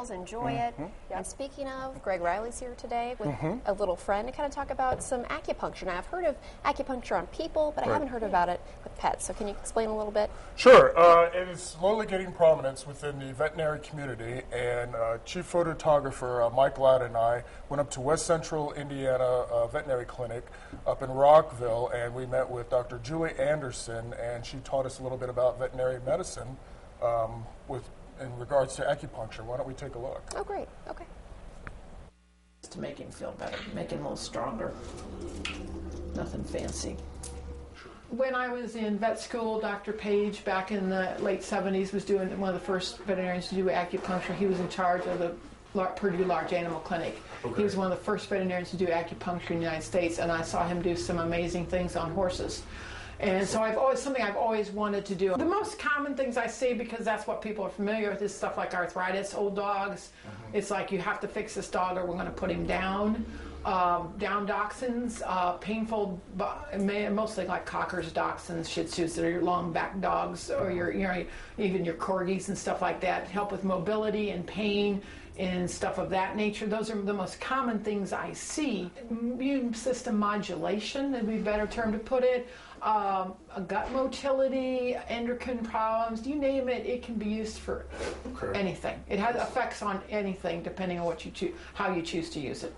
animals, enjoy it. And speaking of, Greg Riley's here today with a little friend to kind of talk about some acupuncture. Now, I've heard of acupuncture on people, but I haven't heard about it with pets. So can you explain a little bit? Sure. It is slowly getting prominence within the veterinary community, and Chief Photographer Mike Ladd and I went up to West Central Indiana Veterinary Clinic up in Rockville, and we met with Dr. Julie Anderson, and she taught us a little bit about veterinary medicine in regards to acupuncture. Why don't we take a look? Oh, great. Okay. To make him feel better, make him a little stronger. Nothing fancy. When I was in vet school, Dr. Page, back in the late 70s, was doing one of the first veterinarians to do acupuncture. He was in charge of the Purdue Large Animal Clinic. Okay. He was one of the first veterinarians to do acupuncture in the United States, and I saw him do some amazing things on horses. And so something I've always wanted to do. The most common things I see, because that's what people are familiar with, is stuff like arthritis, old dogs. It's like, you have to fix this dog or we're going to put him down. Down dachshunds, painful, mostly like cockers, dachshunds, shih tzus, that are your long back dogs, or even your corgis and stuff like that. Help with mobility and pain and stuff of that nature. Those are the most common things I see. Immune system modulation would be a better term to put it. Gut motility, endocrine problems, you name it, it can be used for anything. It has effects on anything depending on what you choose, how you choose to use it.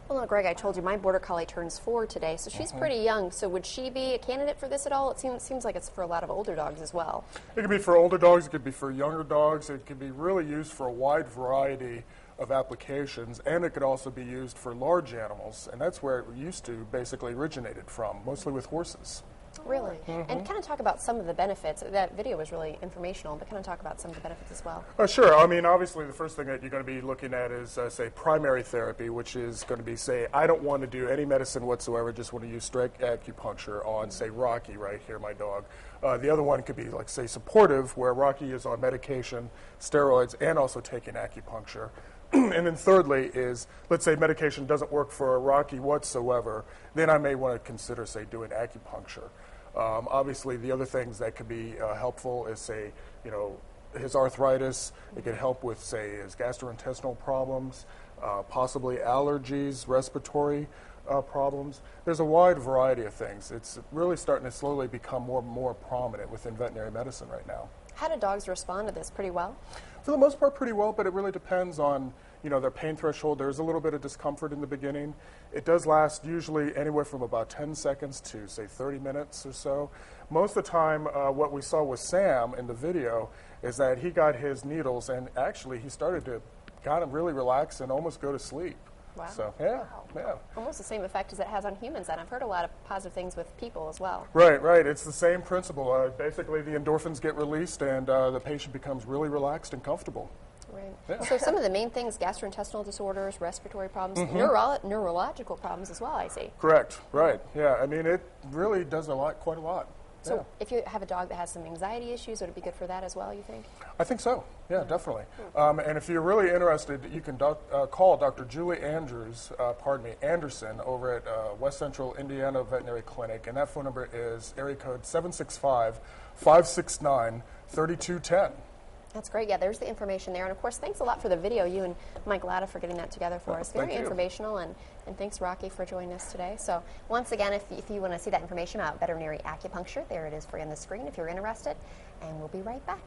Well, no, Greg, I told you my border collie turns 4 today, so she's pretty young. So would she be a candidate for this at all? It seems like it's for a lot of older dogs as well. It could be for older dogs. It could be for younger dogs. It could be really used for a wide variety of applications, and it could also be used for large animals, and that's where it used to basically originated from, mostly with horses. Really? And kind of talk about some of the benefits. That video was really informational, but kind of talk about some of the benefits as well. Sure. I mean, obviously, the first thing that you're going to be looking at is, say, primary therapy, which is going to be, say, I don't want to do any medicine whatsoever, just want to use straight acupuncture on, say, Rocky right here, my dog. The other one could be, like, say, supportive, where Rocky is on medication, steroids, and also taking acupuncture. And then thirdly is, let's say medication doesn't work for Rocky whatsoever, then I may want to consider, say, doing acupuncture. Obviously, the other things that could be helpful is, say, his arthritis. It could help with, say, his gastrointestinal problems, possibly allergies, respiratory problems. There's a wide variety of things. It's really starting to slowly become more and more prominent within veterinary medicine right now. How do dogs respond to this? Pretty well? For the most part, pretty well, but it really depends on, their pain threshold. There's a little bit of discomfort in the beginning. It does last usually anywhere from about 10 seconds to, say, 30 minutes or so. Most of the time, what we saw with Sam in the video is that he got his needles, and actually he started to kind of really relax and almost go to sleep. Wow. So, yeah. Almost the same effect as it has on humans, and I've heard a lot of positive things with people as well. Right. It's the same principle. Basically, the endorphins get released, and the patient becomes really relaxed and comfortable. Right. Yeah. So some of the main things, gastrointestinal disorders, respiratory problems, neurological problems as well, I see. Correct. Right. Yeah. I mean, it really does quite a lot. So if you have a dog that has some anxiety issues, would it be good for that as well, you think? I think so. Yeah, definitely. And if you're really interested, you can call Dr. Julie Anderson over at West Central Indiana Veterinary Clinic, and that phone number is area code 765-569-3210. That's great. Yeah, there's the information there. And, of course, thanks a lot for the video, you and Mike Latta, for getting that together for us. Very informational, and thanks, Rocky, for joining us today. So, once again, if you want to see that information about veterinary acupuncture, there it is for you on the screen if you're interested. And we'll be right back.